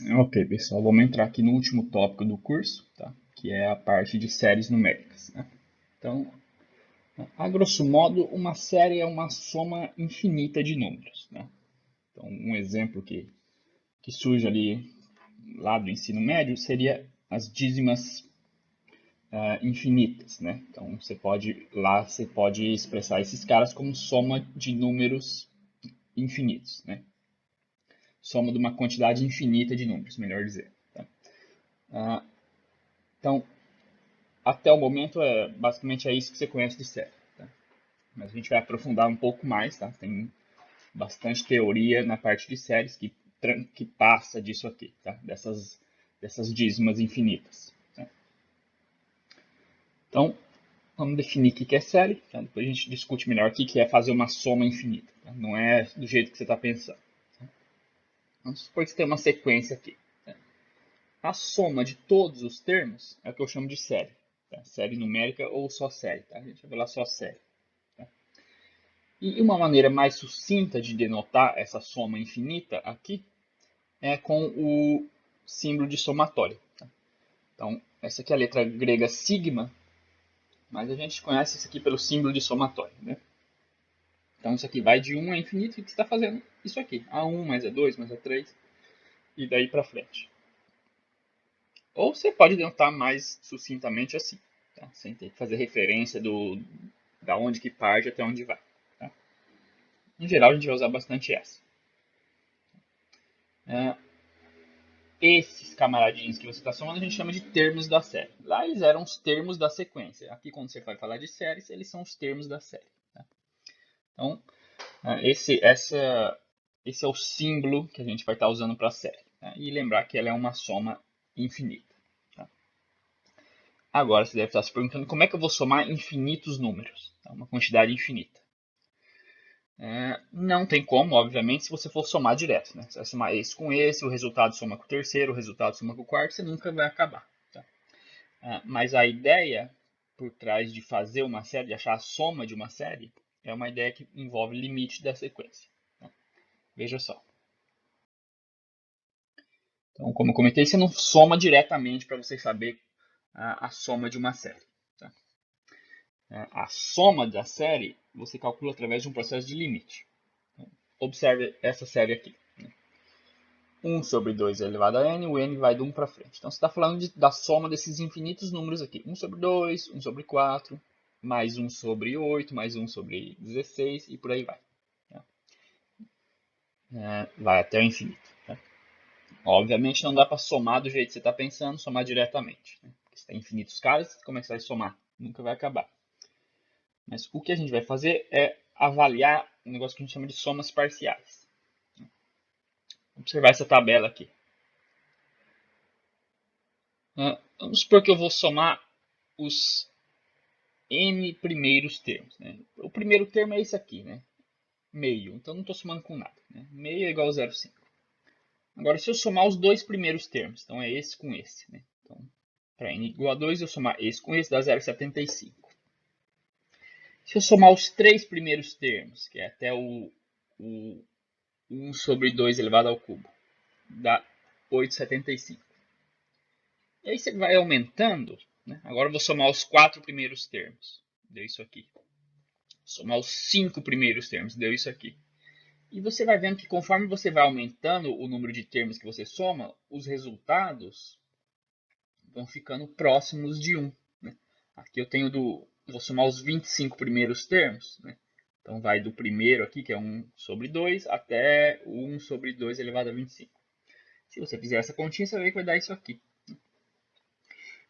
Ok, pessoal, vamos entrar aqui no último tópico do curso, tá? Que é a parte de séries numéricas, né? Então, a grosso modo, uma série é uma soma infinita de números, né? Então, um exemplo que surge ali lá do ensino médio seria as dízimas infinitas, né? Então, você pode expressar esses caras como soma de números infinitos, né? Soma de uma quantidade infinita de números, melhor dizer. Tá? Então, até o momento, basicamente é isso que você conhece de série. Tá? Mas a gente vai aprofundar um pouco mais, tá? Tem bastante teoria na parte de séries que passa disso aqui, tá? Dessas dízimas infinitas. Tá? Então, vamos definir o que é série, tá? Depois a gente discute melhor o que é fazer uma soma infinita. Tá? Não é do jeito que você está pensando. Tá? Vamos supor que você tem uma sequência aqui. Tá? A soma de todos os termos é o que eu chamo de série. Tá? Série numérica ou só série. Tá? A gente vai falar só série. Tá? E uma maneira mais sucinta de denotar essa soma infinita aqui é com o símbolo de somatório. Tá? Então, essa aqui é a letra grega sigma, mas a gente conhece isso aqui pelo símbolo de somatório. Né? Então, isso aqui vai de 1 a infinito, e o que você está fazendo? Isso aqui, A1 mais A2 mais A3, e daí para frente. Ou você pode denotar mais sucintamente assim, tá? Sem ter que fazer referência da onde que parte até onde vai. Tá? Em geral, a gente vai usar bastante essa. Esses camaradinhos que você está somando a gente chama de termos da série. Lá eles eram os termos da sequência. Aqui, quando você vai falar de séries, eles são os termos da série. Tá? Então, esse é o símbolo que a gente vai estar usando para a série. Tá? E lembrar que ela é uma soma infinita. Tá? Agora, você deve estar se perguntando como é que eu vou somar infinitos números. Tá? Uma quantidade infinita. Não tem como, obviamente, se você for somar direto. Né? Você vai somar esse com esse, o resultado soma com o terceiro, o resultado soma com o quarto, você nunca vai acabar. Tá? Mas a ideia por trás de fazer uma série, de achar a soma de uma série, é uma ideia que envolve limite da sequência. Tá? Veja só. Então, como eu comentei, você não soma diretamente para você saber a soma de uma série. Tá? A soma da série você calcula através de um processo de limite. Observe essa série aqui. 1 sobre 2 elevado a n, o n vai de 1 para frente. Então, você está falando da soma desses infinitos números aqui. 1 sobre 2, 1 sobre 4, mais 1 sobre 8, mais 1 sobre 16 e por aí vai. Tá? Vai até o infinito. Tá? Obviamente, não dá para somar do jeito que você está pensando, somar diretamente. Né? Porque você tem infinitos caras, como é que você vai somar? Nunca vai acabar. Mas o que a gente vai fazer é avaliar um negócio que a gente chama de somas parciais. Observar essa tabela aqui. Vamos supor que eu vou somar os n primeiros termos. Né? O primeiro termo é esse aqui, né? Meio. Então não estou somando com nada. Né? Meio é igual a 0,5. Agora, se eu somar os dois primeiros termos, então é esse com esse. Né? Então, para n igual a 2, eu somar esse com esse, dá 0,75. Se eu somar os três primeiros termos, que é até o 1 sobre 2 elevado ao cubo, dá 8,75. E aí você vai aumentando. Né? Agora eu vou somar os quatro primeiros termos. Deu isso aqui. Somar os 5 primeiros termos, deu isso aqui. E você vai vendo que conforme você vai aumentando o número de termos que você soma, os resultados vão ficando próximos de 1. Né? Aqui eu tenho vou somar os 25 primeiros termos. Né? Então vai do primeiro aqui, que é 1 sobre 2, até o 1 sobre 2 elevado a 25. Se você fizer essa continha, você vai ver que vai dar isso aqui.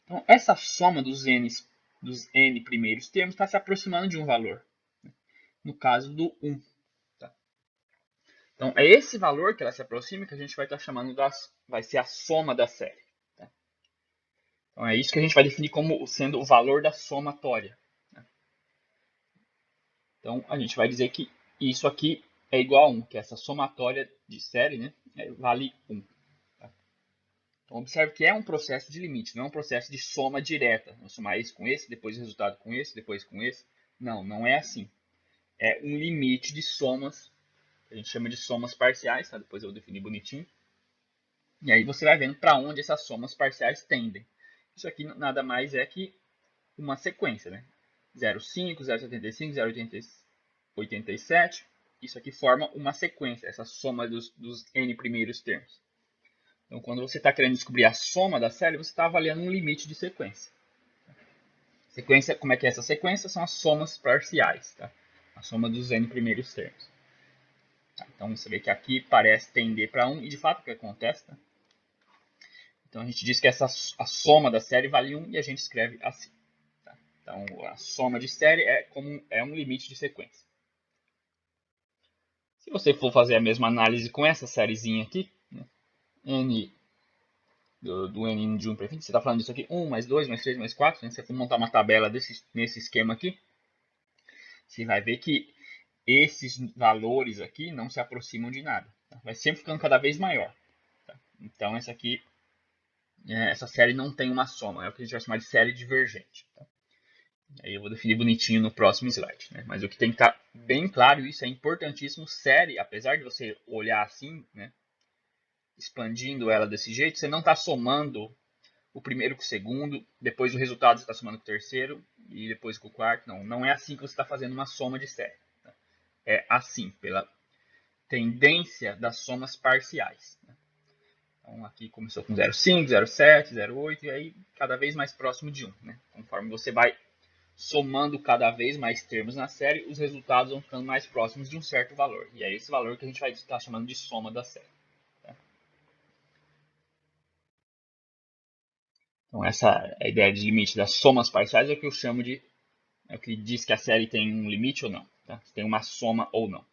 Então essa soma dos n primeiros termos está se aproximando de um valor. No caso do 1. Tá? Então, é esse valor que ela se aproxima que a gente vai estar chamando vai ser a soma da série. Tá? Então, é isso que a gente vai definir como sendo o valor da somatória. Né? Então, a gente vai dizer que isso aqui é igual a 1, que essa somatória de série, né, vale 1. Tá? Então, observe que é um processo de limite, não é um processo de soma direta. Vou somar esse com esse, depois o resultado com esse, depois com esse. Não, não é assim. É um limite de somas, que a gente chama de somas parciais, tá? Depois eu vou definir bonitinho. E aí você vai vendo para onde essas somas parciais tendem. Isso aqui nada mais é que uma sequência, né? 0,5, 0,75, 0,87. Isso aqui forma uma sequência, essa soma dos n primeiros termos. Então, quando você está querendo descobrir a soma da série, você está avaliando um limite de sequência. Sequência, como é que é essa sequência? São as somas parciais, tá? A soma dos n primeiros termos. Tá? Então, você vê que aqui parece tender para 1, e de fato o que acontece, tá? Então, a gente diz que a soma da série vale 1 e a gente escreve assim. Tá? Então, a soma de série é um limite de sequência. Se você for fazer a mesma análise com essa sériezinha aqui, né? N do N de 1 para 20, você está falando disso aqui, 1 mais 2 mais 3 mais 4, né? Se você for montar uma tabela nesse esquema aqui, você vai ver que esses valores aqui não se aproximam de nada. Tá? Vai sempre ficando cada vez maior. Tá? Então, essa série não tem uma soma, é o que a gente vai chamar de série divergente. Tá? Aí eu vou definir bonitinho no próximo slide. Né? Mas o que tem que estar bem claro, isso é importantíssimo, série, apesar de você olhar assim, né? Expandindo ela desse jeito, você não está somando o primeiro com o segundo, depois o resultado você está somando com o terceiro e depois com o quarto. Não, não é assim que você está fazendo uma soma de série. Tá? É assim, pela tendência das somas parciais. Né? Então aqui começou com 0,5, 0,7, 0,8 e aí cada vez mais próximo de 1. Né? Conforme você vai somando cada vez mais termos na série, os resultados vão ficando mais próximos de um certo valor. E é esse valor que a gente vai estar chamando de soma da série. Tá? Então essa é a ideia de limite das somas parciais, é o que eu chamo de... é o que diz que a série tem um limite ou não. Tá? Se tem uma soma ou não.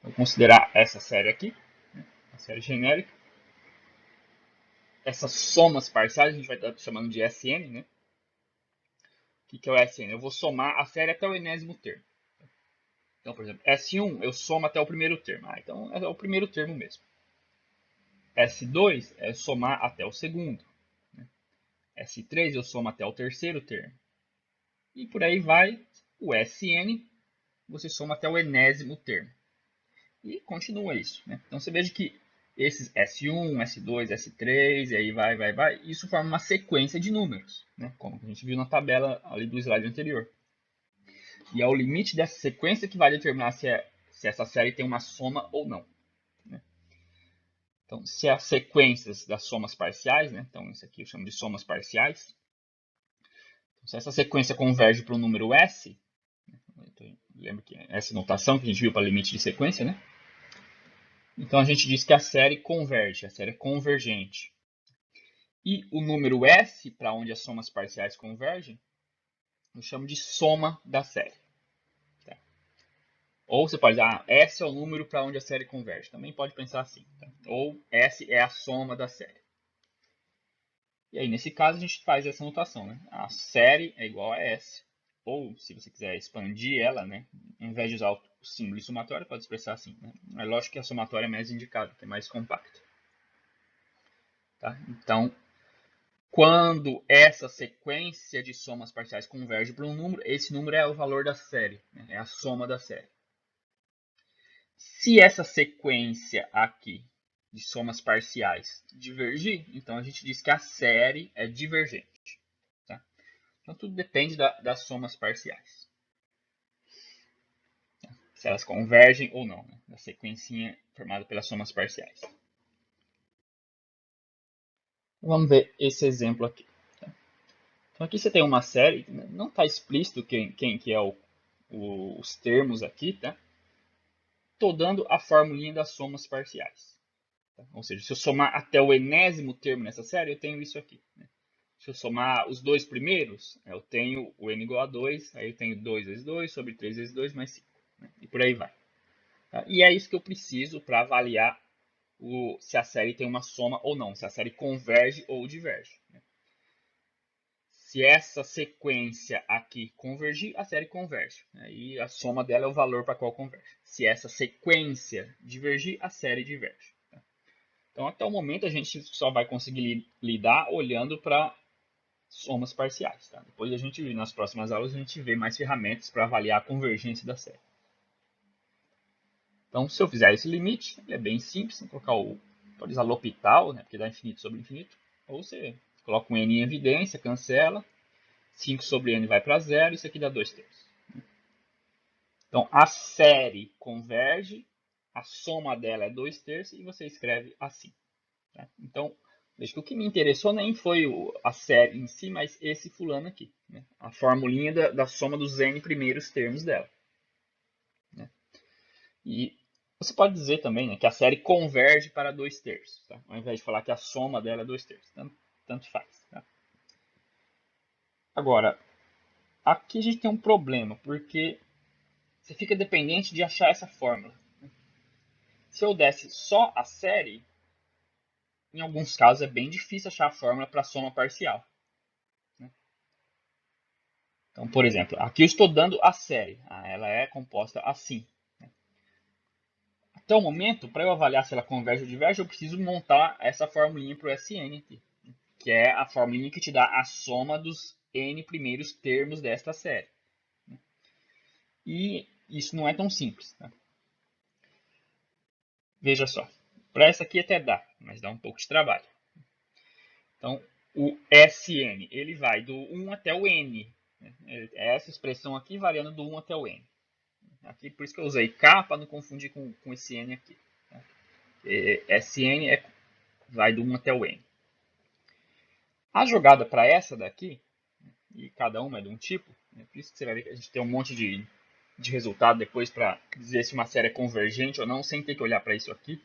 Vou considerar essa série aqui, né? A série genérica. Essas somas parciais a gente vai estar chamando de SN, né? O que é o SN? Eu vou somar a série até o enésimo termo. Então, por exemplo, S1 eu somo até o primeiro termo. Então é o primeiro termo mesmo. S2 é somar até o segundo. Né? S3 eu somo até o terceiro termo. E por aí vai. O SN você soma até o enésimo termo. E continua isso. Né? Então você veja que esses S1, S2, S3, e aí vai. Isso forma uma sequência de números. Né? Como a gente viu na tabela ali do slide anterior. E é o limite dessa sequência que vai determinar se essa série tem uma soma ou não. Né? Então, se as sequências das somas parciais, né? Então isso aqui eu chamo de somas parciais. Então, se essa sequência converge para o número S, lembra que essa notação que a gente viu para limite de sequência, né? Então a gente diz que a série converge, a série é convergente. E o número S, para onde as somas parciais convergem, eu chamo de soma da série. Tá? Ou você pode dizer, S é o número para onde a série converge. Também pode pensar assim. Tá? Ou S é a soma da série. E aí, nesse caso, a gente faz essa notação. Né? A série é igual a S. Ou, se você quiser expandir ela, né? Ao invés de usar o símbolo de somatório, pode expressar assim. Né? É lógico que a somatória é mais indicada, que é mais compacta. Tá? Então, quando essa sequência de somas parciais converge para um número, esse número é o valor da série, né? É a soma da série. Se essa sequência aqui de somas parciais divergir, então a gente diz que a série é divergente. Tá? Então tudo depende das somas parciais. Tá? Se elas convergem ou não, né? Da sequencinha formada pelas somas parciais. Vamos ver esse exemplo aqui. Tá? Então aqui você tem uma série, não está explícito quem que é os termos aqui, tá? Estou dando a formulinha das somas parciais. Tá? Ou seja, se eu somar até o enésimo termo nessa série, eu tenho isso aqui. Né? Se eu somar os dois primeiros, eu tenho o n igual a 2, aí eu tenho 2 vezes 2 sobre 3 vezes 2 mais 5. Né? E por aí vai. Tá? E é isso que eu preciso para avaliar se a série tem uma soma ou não, se a série converge ou diverge. Né? Se essa sequência aqui convergir, a série converge. Aí a soma dela é o valor para qual converge. Se essa sequência divergir, a série diverge. Então, até o momento, a gente só vai conseguir lidar olhando para somas parciais. Tá? Depois, nas próximas aulas, a gente vê mais ferramentas para avaliar a convergência da série. Então, se eu fizer esse limite, ele é bem simples. Vou colocar pode usar L'Hopital, né, porque dá infinito sobre infinito. Ou você coloca um n em evidência, cancela. 5 sobre n vai para zero, isso aqui dá 2/3. Então, a série converge, a soma dela é 2/3 e você escreve assim. Tá? Então, veja que o que me interessou nem foi a série em si, mas esse fulano aqui. Né? A formulinha da soma dos n primeiros termos dela. Né? E você pode dizer também, né, que a série converge para 2/3. Tá? Ao invés de falar que a soma dela é 2/3. Tanto faz. Tá? Agora, aqui a gente tem um problema, porque você fica dependente de achar essa fórmula. Se eu desse só a série, em alguns casos é bem difícil achar a fórmula para soma parcial. Então, por exemplo, aqui eu estou dando a série. Ela é composta assim. Até o momento, para eu avaliar se ela converge ou diverge, eu preciso montar essa formulinha para o SN aqui, que é a formulinha que te dá a soma dos n primeiros termos desta série. E isso não é tão simples. Tá? Veja só, para essa aqui até dá, mas dá um pouco de trabalho. Então, o SN ele vai do 1 até o N. É essa expressão aqui variando do 1 até o N. Aqui, por isso que eu usei K para não confundir com esse N aqui. SN vai do 1 até o N. A jogada para essa daqui, e cada uma é de um tipo, por isso que você vai ver que a gente tem um monte de resultado depois para dizer se uma série é convergente ou não, sem ter que olhar para isso aqui.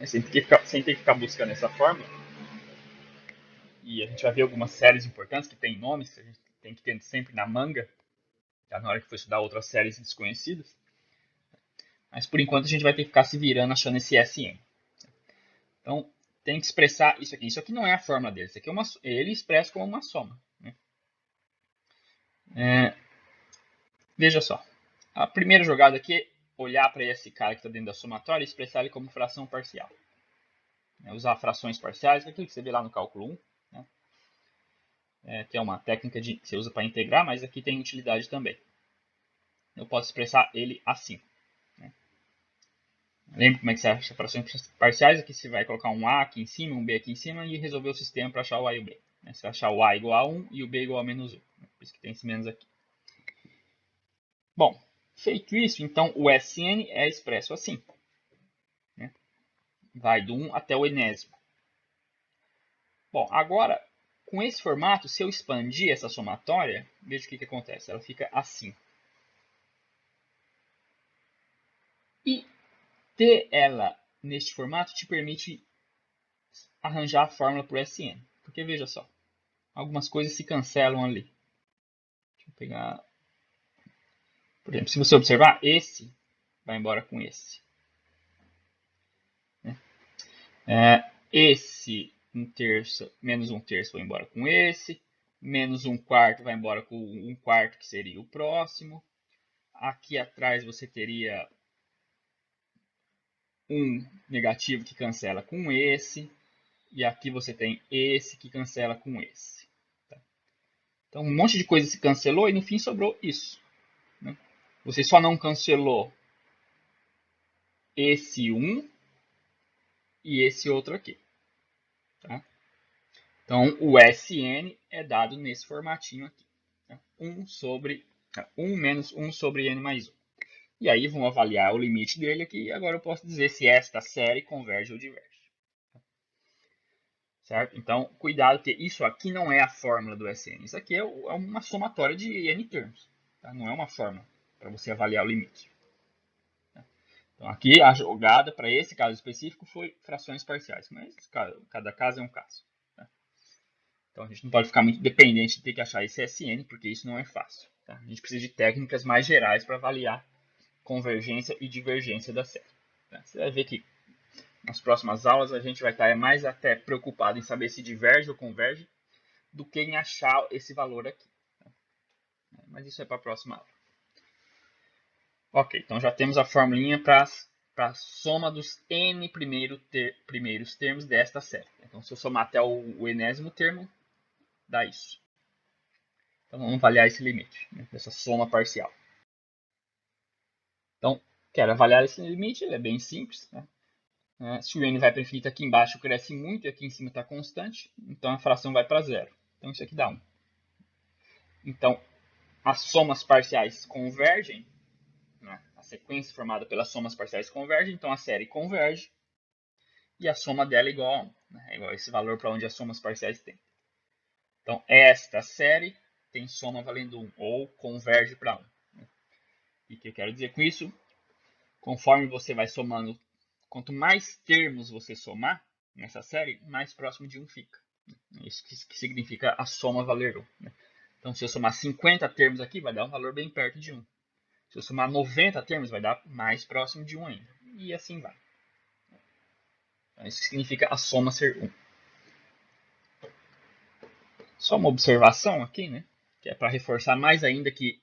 Sem ter que ficar buscando essa fórmula. E a gente vai ver algumas séries importantes que tem nomes que a gente tem que ter sempre na manga, já na hora que for estudar outras séries desconhecidas. Mas por enquanto a gente vai ter que ficar se virando achando esse SN. Então tem que expressar isso aqui. Isso aqui não é a fórmula dele, isso aqui é ele expressa como uma soma. Né? Veja só, a primeira jogada aqui é olhar para esse cara que está dentro da somatória e expressar ele como fração parcial. Usar frações parciais, que é aquilo que você vê lá no cálculo 1. Né? Que é uma técnica que você usa para integrar, mas aqui tem utilidade também. Eu posso expressar ele assim. Né? Lembra como é que você acha frações parciais? Aqui você vai colocar um A aqui em cima, um B aqui em cima e resolver o sistema para achar o A e o B. Você vai achar o A igual a 1 e o B igual a menos 1. Por isso que tem esse menos aqui. Bom, feito isso, então o SN é expresso assim. Né? Vai do 1 até o enésimo. Bom, agora, com esse formato, se eu expandir essa somatória, veja o que acontece. Ela fica assim. E ter ela neste formato te permite arranjar a fórmula para o SN. Porque veja só, algumas coisas se cancelam ali. Deixa eu pegar... Por exemplo, se você observar, esse vai embora com esse. Esse 1/3, menos 1/3 vai embora com esse. Menos 1/4 vai embora com 1/4, que seria o próximo. Aqui atrás você teria um negativo que cancela com esse. E aqui você tem esse que cancela com esse. Tá? Então um monte de coisa se cancelou e no fim sobrou isso. Né? Você só não cancelou esse 1 e esse outro aqui. Tá? Então o SN é dado nesse formatinho aqui. Tá? 1 menos 1 sobre n mais 1. E aí vamos avaliar o limite dele aqui. E agora eu posso dizer se esta série converge ou diverge. Certo? Então, cuidado que isso aqui não é a fórmula do SN. Isso aqui é uma somatória de n termos. Tá? Não é uma fórmula para você avaliar o limite. Então, aqui a jogada para esse caso específico foi frações parciais. Mas cada caso é um caso. Tá? Então, a gente não pode ficar muito dependente de ter que achar esse SN, porque isso não é fácil. Tá? A gente precisa de técnicas mais gerais para avaliar convergência e divergência da série. Tá? Você vai ver que nas próximas aulas a gente vai estar mais até preocupado em saber se diverge ou converge do que em achar esse valor aqui. Mas isso é para a próxima aula. Ok, então já temos a formulinha para a soma dos n primeiros termos desta série. Então se eu somar até o enésimo termo, dá isso. Então vamos avaliar esse limite, né, dessa soma parcial. Então Quero avaliar esse limite, ele é bem simples, né? Se o n vai para infinito, aqui embaixo cresce muito e aqui em cima está constante, então a fração vai para zero. Então isso aqui dá 1. Então, as somas parciais convergem, né? A sequência formada pelas somas parciais converge, então a série converge e a soma dela é igual a 1. Né? É igual a esse valor para onde as somas parciais têm. Então, esta série tem soma valendo 1, ou converge para 1. Né? E o que eu quero dizer com isso? Conforme você vai somando, quanto mais termos você somar nessa série, mais próximo de 1 fica. Isso que significa a soma valer 1. Né? Então, se eu somar 50 termos aqui, vai dar um valor bem perto de 1. Se eu somar 90 termos, vai dar mais próximo de 1 ainda. E assim vai. Então, isso significa a soma ser 1. Só uma observação aqui, né? Que é para reforçar mais ainda que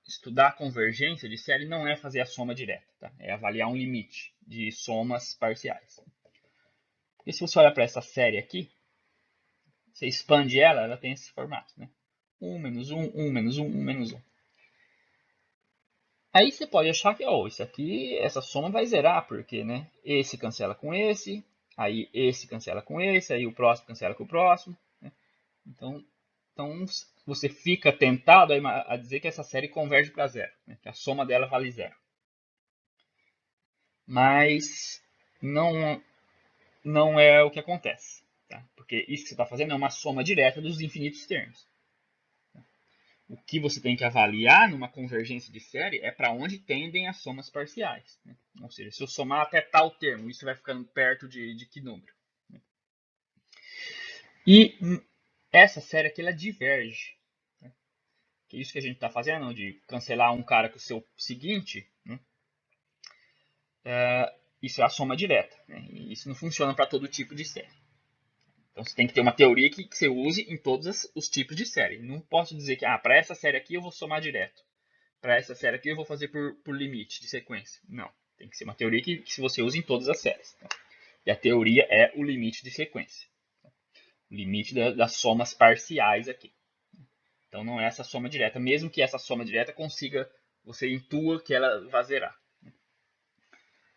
estudar a convergência de série não é fazer a soma direta. Tá? É avaliar um limite de somas parciais. Porque se você olhar para essa série aqui, você expande ela, ela tem esse formato. Né? 1 menos 1, 1 menos 1, 1 menos 1. Aí você pode achar que isso aqui, essa soma vai zerar, porque né, esse cancela com esse, aí esse cancela com esse, aí o próximo cancela com o próximo. Né? Então, você fica tentado a dizer que essa série converge para zero, né? Que a soma dela vale zero. Mas não é o que acontece. Tá? Porque isso que você está fazendo é uma soma direta dos infinitos termos. O que você tem que avaliar numa convergência de série é para onde tendem as somas parciais. Né? Ou seja, se eu somar até tal termo, isso vai ficando perto de que número. Né? E essa série aqui ela diverge. Né? Que é isso que a gente está fazendo, de cancelar um cara com o seu seguinte, né? Isso é a soma direta. Né? E isso não funciona para todo tipo de série. Então você tem que ter uma teoria que você use em todos os tipos de série. Não posso dizer que para essa série aqui eu vou somar direto. Para essa série aqui eu vou fazer por limite de sequência. Não. Tem que ser uma teoria que você usa em todas as séries. Tá? E a teoria é o limite de sequência. O limite das somas parciais aqui. Então não é essa soma direta. Mesmo que essa soma direta consiga, você intua que ela vai zerar.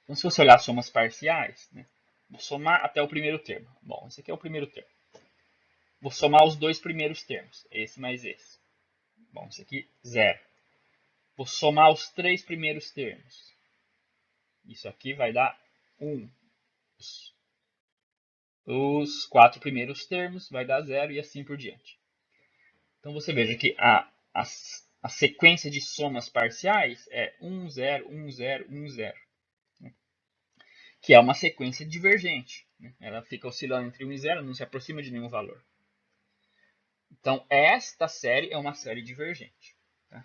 Então se você olhar as somas parciais, né, vou somar até o primeiro termo. Bom, esse aqui é o primeiro termo. Vou somar os dois primeiros termos. Esse mais esse. Bom, esse aqui, zero. Vou somar os três primeiros termos. Isso aqui vai dar 1. Os quatro primeiros termos vai dar 0 e assim por diante. Então você veja que a sequência de somas parciais é 1, 0, 1, 0, 1, 0. Né? Que é uma sequência divergente. Né? Ela fica oscilando entre 1 e 0, não se aproxima de nenhum valor. Então esta série é uma série divergente. Tá?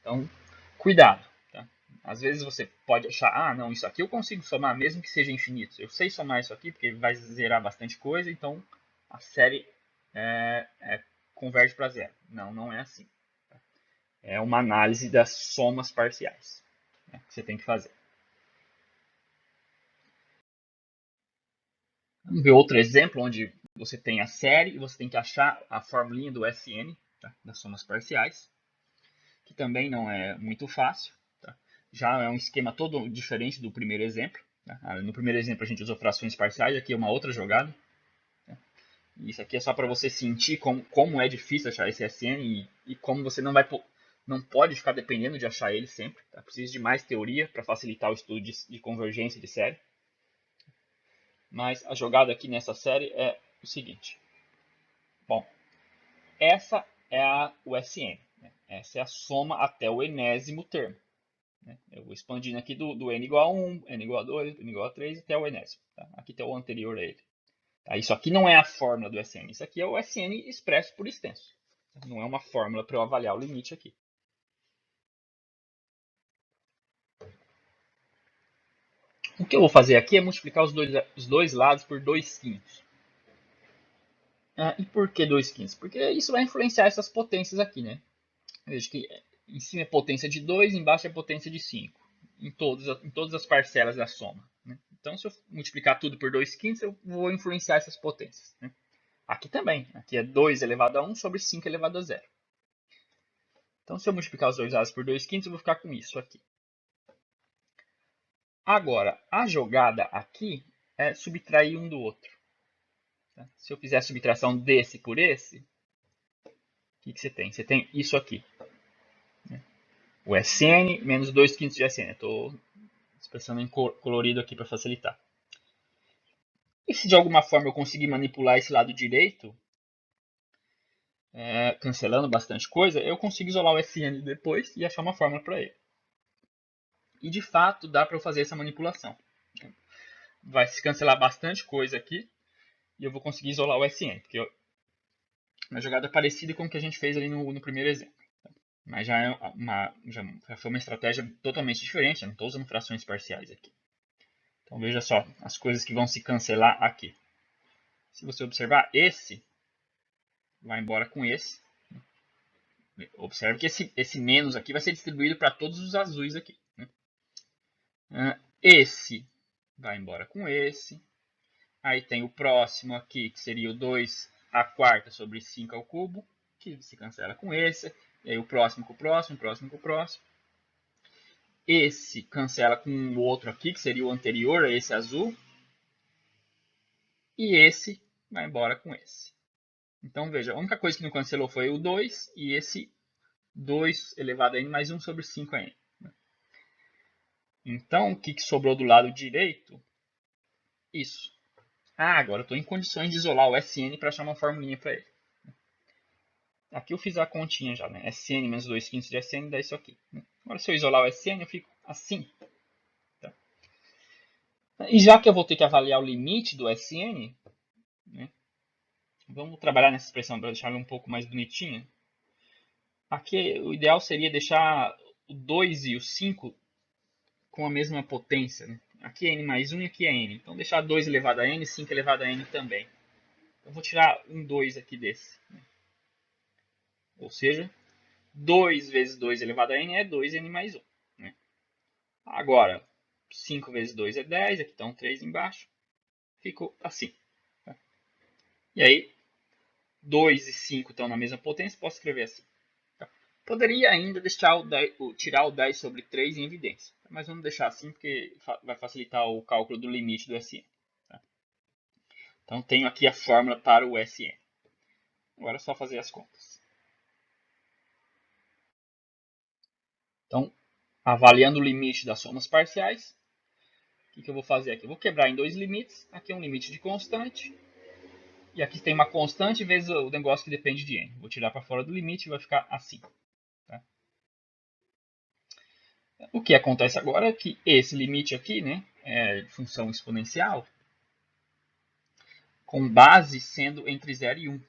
Então, cuidado. Tá? Às vezes você pode achar, não, isso aqui eu consigo somar mesmo que seja infinito. Eu sei somar isso aqui porque vai zerar bastante coisa, então a série converge para zero. Não, não é assim. Tá? É uma análise das somas parciais, né, que você tem que fazer. Vamos ver outro exemplo onde você tem a série e você tem que achar a formulinha do SN, tá, das somas parciais, que também não é muito fácil. Tá? Já é um esquema todo diferente do primeiro exemplo. Tá? No primeiro exemplo a gente usou frações parciais, aqui é uma outra jogada. Tá? Isso aqui é só para você sentir como é difícil achar esse SN e como você não pode ficar dependendo de achar ele sempre. Tá? Precisa de mais teoria para facilitar o estudo de convergência de série. Mas a jogada aqui nessa série é o seguinte. Bom, essa é o SN. Né? Essa é a soma até o enésimo termo. Né? Eu vou expandindo aqui do n igual a 1, n igual a 2, n igual a 3 até o enésimo. Tá? Aqui tem o anterior a ele. Tá? Isso aqui não é a fórmula do SN. Isso aqui é o SN expresso por extenso. Não é uma fórmula para eu avaliar o limite aqui. O que eu vou fazer aqui é multiplicar os dois lados por 2 quintos. E por que 2 quintos? Porque isso vai influenciar essas potências aqui, né? Veja que em cima é potência de 2, embaixo é potência de 5. Em todas as parcelas da soma. Né? Então, se eu multiplicar tudo por 2 quintos, eu vou influenciar essas potências. Né? Aqui também. Aqui é 2 elevado a 1 sobre 5 elevado a 0. Então, se eu multiplicar os dois lados por 2 quintos, eu vou ficar com isso aqui. Agora, a jogada aqui é subtrair um do outro. Tá? Se eu fizer a subtração desse por esse, o que você tem? Você tem isso aqui. Né? O SN menos 2/5 de SN. Estou expressando em colorido aqui para facilitar. E se de alguma forma eu conseguir manipular esse lado direito, cancelando bastante coisa, eu consigo isolar o SN depois e achar uma fórmula para ele. E de fato dá para eu fazer essa manipulação. Vai se cancelar bastante coisa aqui e eu vou conseguir isolar o SN, porque uma jogada parecida com o que a gente fez ali no primeiro exemplo. Mas já foi uma estratégia totalmente diferente, eu não estou usando frações parciais aqui. Então veja só as coisas que vão se cancelar aqui. Se você observar, esse vai embora com esse. Observe que esse menos aqui vai ser distribuído para todos os azuis aqui. Né? Esse vai embora com esse. Aí tem o próximo aqui, que seria o 2/4 sobre 5 ao cubo, que se cancela com esse. E aí o próximo com o próximo, o próximo com o próximo. Esse cancela com o outro aqui, que seria o anterior a esse azul. E esse vai embora com esse. Então, veja, a única coisa que não cancelou foi o 2 e esse 2 elevado a n mais 1 sobre 5n. Então, o que sobrou do lado direito? Isso. Agora eu estou em condições de isolar o SN para achar uma formulinha para ele. Aqui eu fiz a continha já, né? SN menos 2/5 de SN dá isso aqui. Agora, se eu isolar o SN, eu fico assim. Tá? E já que eu vou ter que avaliar o limite do SN, né? Vamos trabalhar nessa expressão para deixar ela um pouco mais bonitinha. Aqui o ideal seria deixar o 2 e o 5 com a mesma potência. Né? Aqui é n mais 1 e aqui é n. Então deixar 2 elevado a n e 5 elevado a n também. Eu vou tirar um 2 aqui desse. Né? Ou seja, 2 vezes 2 elevado a n é 2n mais 1. Né? Agora, 5 vezes 2 é 10, aqui estão 3 embaixo. Ficou assim. Tá? E aí, 2 e 5 estão na mesma potência, posso escrever assim. Tá? Poderia ainda deixar tirar o 10 sobre 3 em evidência. Mas vamos deixar assim porque vai facilitar o cálculo do limite do SN. Tá? Então, tenho aqui a fórmula para o SN. Agora é só fazer as contas. Então, avaliando o limite das somas parciais, o que eu vou fazer aqui? Eu vou quebrar em dois limites. Aqui é um limite de constante. E aqui tem uma constante vezes o negócio que depende de n. Vou tirar para fora do limite e vai ficar assim. Tá? O que acontece agora é que esse limite aqui, né, é função exponencial, com base sendo entre 0 e 1.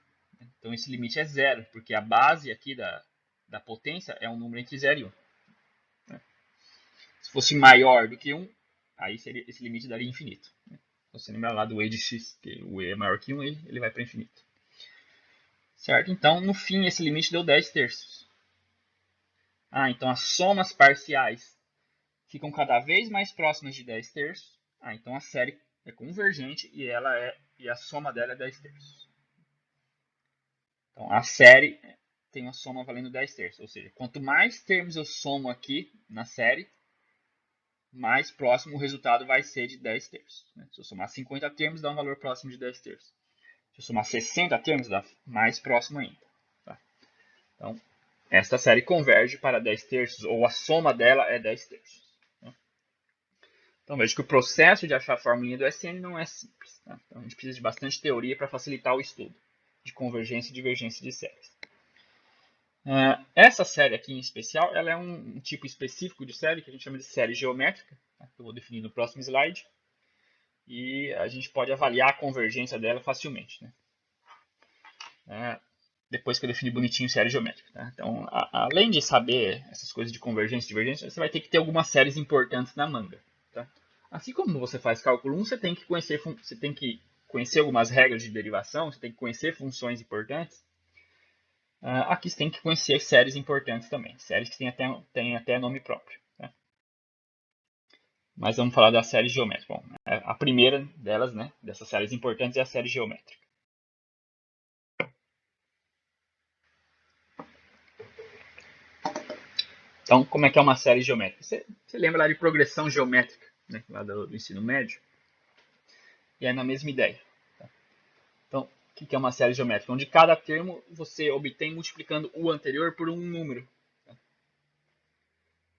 Então esse limite é zero, porque a base aqui da potência é um número entre 0 e 1. Se fosse maior do que 1, aí esse limite daria infinito. Você lembra lá do e de x, que o e é maior que 1, ele vai para infinito. Certo? Então, no fim, esse limite deu 10 terços. Então as somas parciais ficam cada vez mais próximas de 10 terços. Então a série é convergente e a soma dela é 10 terços. Então a série tem uma soma valendo 10 terços. Ou seja, quanto mais termos eu somo aqui na série, mais próximo o resultado vai ser de 10 terços. Se eu somar 50 termos, dá um valor próximo de 10 terços. Se eu somar 60 termos, dá mais próximo ainda. Tá? Então, esta série converge para 10 terços, ou a soma dela é 10 terços. Então, veja que o processo de achar a formulinha do SN não é simples. Tá? Então, a gente precisa de bastante teoria para facilitar o estudo de convergência e divergência de séries. Essa série aqui em especial, ela é um tipo específico de série que a gente chama de série geométrica, tá? Que eu vou definir no próximo slide. E a gente pode avaliar a convergência dela facilmente. Né? Depois que eu definir bonitinho série geométrica. Tá? Então, além de saber essas coisas de convergência e divergência, você vai ter que ter algumas séries importantes na manga. Tá? Assim como você faz cálculo 1, você tem que conhecer algumas regras de derivação, você tem que conhecer funções importantes. Aqui você tem que conhecer séries importantes também, séries que têm até nome próprio. Tá? Mas vamos falar da série geométrica. Bom, a primeira delas, né, dessas séries importantes, é a série geométrica. Então, como é que é uma série geométrica? Você lembra lá de progressão geométrica? né, lá do ensino médio. E é na mesma ideia. Tá? Então, o que é uma série geométrica? Onde cada termo você obtém multiplicando o anterior por um número.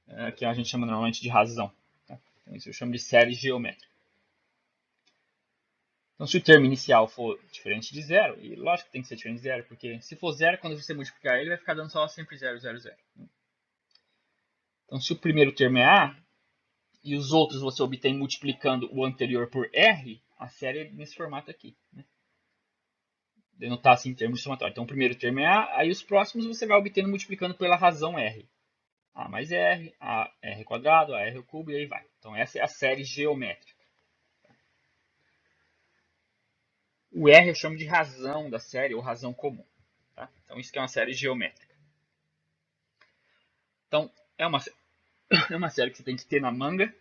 Tá? Que a gente chama normalmente de razão. Tá? Então, isso eu chamo de série geométrica. Então, se o termo inicial for diferente de zero, e lógico que tem que ser diferente de zero, porque se for zero, quando você multiplicar ele, vai ficar dando só sempre 0, 0, 0. Então, se o primeiro termo é A, e os outros você obtém multiplicando o anterior por R, a série é nesse formato aqui. Né? Denotar assim em termos de somatório. Então, o primeiro termo é A, aí os próximos você vai obtendo multiplicando pela razão R. A mais R, A R quadrado, A R ao cubo e aí vai. Então, essa é a série geométrica. O R eu chamo de razão da série ou razão comum. Tá? Então, isso que é uma série geométrica. Então, é uma série que você tem que ter na manga,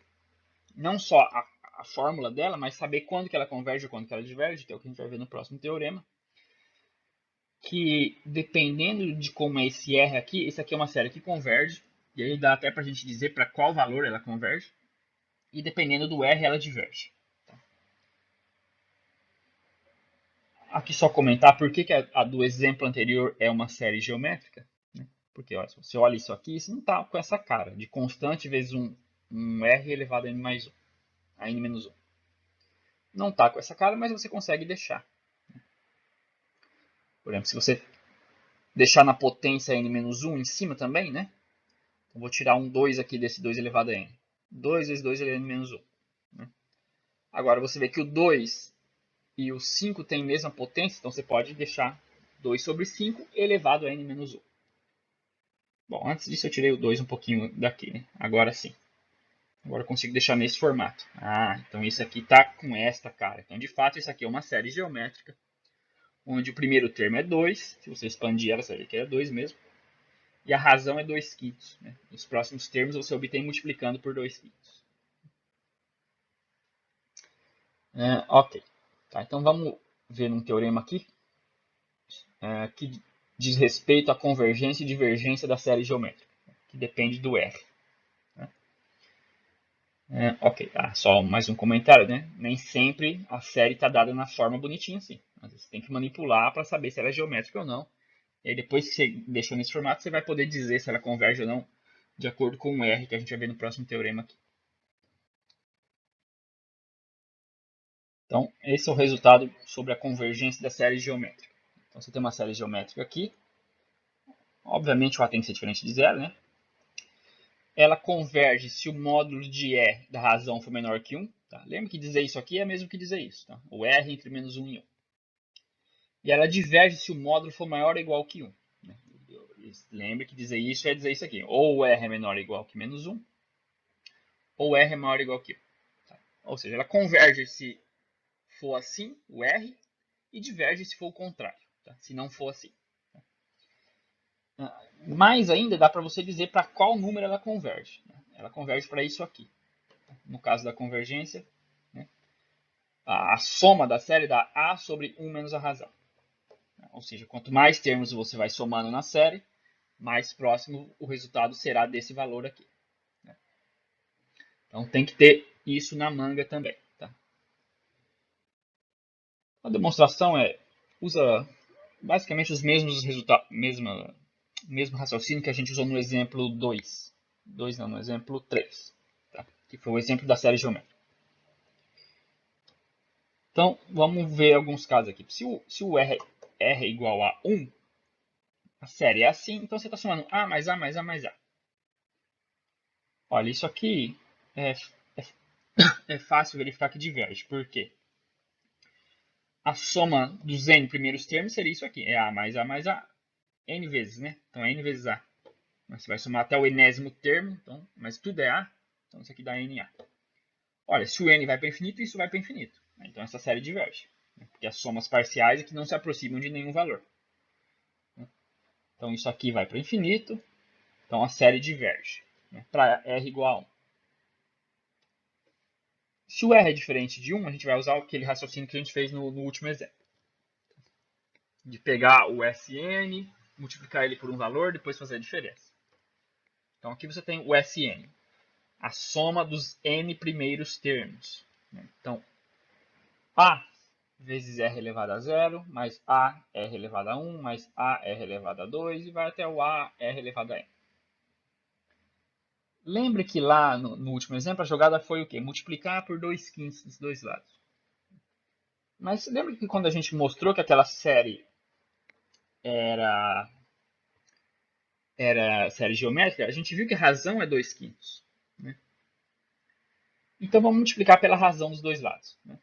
não só a fórmula dela, mas saber quando que ela converge ou quando que ela diverge, que é o que a gente vai ver no próximo teorema. Que dependendo de como é esse R aqui, esse aqui é uma série que converge, e aí dá até para a gente dizer para qual valor ela converge, e dependendo do R ela diverge. Aqui só comentar por que a do exemplo anterior é uma série geométrica. Né? Porque ó, se você olha isso aqui, isso não está com essa cara de constante vezes um R elevado a n mais 1, a n menos 1. Não está com essa cara, mas você consegue deixar. Por exemplo, se você deixar na potência n menos 1 em cima também, né? Então, vou tirar um 2 aqui desse 2 elevado a n. 2 vezes 2 elevado a n menos 1. Né? Agora, você vê que o 2 e o 5 têm a mesma potência, então você pode deixar 2 sobre 5 elevado a n menos 1. Bom, antes disso eu tirei o 2 um pouquinho daqui, né? Agora sim. Agora eu consigo deixar nesse formato. Ah, então isso aqui está com esta cara. Então, de fato, isso aqui é uma série geométrica, onde o primeiro termo é 2. Se você expandir ela, você vai ver que é 2 mesmo. E a razão é 2 quintos. Né? Os próximos termos você obtém multiplicando por 2 quintos. Ok. Tá, então vamos ver um teorema aqui que diz respeito à convergência e divergência da série geométrica, que depende do R. Ok, só mais um comentário, né? Nem sempre a série está dada na forma bonitinha assim. Às vezes você tem que manipular para saber se ela é geométrica ou não. E aí depois que você deixou nesse formato, você vai poder dizer se ela converge ou não de acordo com o R que a gente vai ver no próximo teorema aqui. Então, esse é o resultado sobre a convergência da série geométrica. Então, você tem uma série geométrica aqui. Obviamente, o A tem que ser diferente de zero, né? Ela converge se o módulo de E da razão for menor que 1. Tá? Lembra que dizer isso aqui é mesmo que dizer isso. Tá? O R entre menos 1 e 1. E ela diverge se o módulo for maior ou igual que 1. Né? Lembre que dizer isso é dizer isso aqui. Ou o R é menor ou igual que menos 1, ou R é maior ou igual que 1. Tá? Ou seja, ela converge se for assim, o R, e diverge se for o contrário, tá? Se não for assim. Mais ainda dá para você dizer para qual número ela converge. Né? Ela converge para isso aqui. No caso da convergência, né? A soma da série dá A sobre 1 menos a razão. Ou seja, quanto mais termos você vai somando na série, mais próximo o resultado será desse valor aqui. Né? Então tem que ter isso na manga também. Tá? A demonstração usa basicamente os mesmos resultados, mesmo raciocínio que a gente usou no exemplo 2. 2 não, no exemplo 3. Tá? Que foi o exemplo da série geométrica. Então, vamos ver alguns casos aqui. Se o R é igual a 1, a série é assim, então você está somando A mais A mais A mais A. Olha, isso aqui é fácil verificar que diverge. Por quê? A soma dos n primeiros termos seria isso aqui. É A mais A mais A, n vezes, né? Então, é n vezes A. Você vai somar até o enésimo termo, então, mas tudo é A, então isso aqui dá NA. Olha, se o n vai para infinito, isso vai para infinito. Então essa série diverge, porque as somas parciais é que não se aproximam de nenhum valor. Então isso aqui vai para infinito, então a série diverge, para R igual a 1. Se o R é diferente de 1, a gente vai usar aquele raciocínio que a gente fez no último exemplo. De pegar o Sn, multiplicar ele por um valor, depois fazer a diferença. Então aqui você tem o Sn. a soma dos n primeiros termos. Então, a vezes r elevado a 0, mais a r elevado a 1, mais a r elevado a 2, e vai até o a r elevado a n. Lembre que lá no último exemplo a jogada foi o quê? Multiplicar por 2/5 dos dois lados. Mas lembra que quando a gente mostrou que aquela série era série geométrica, a gente viu que a razão é 2/5. Né? Então vamos multiplicar pela razão dos dois lados. Né?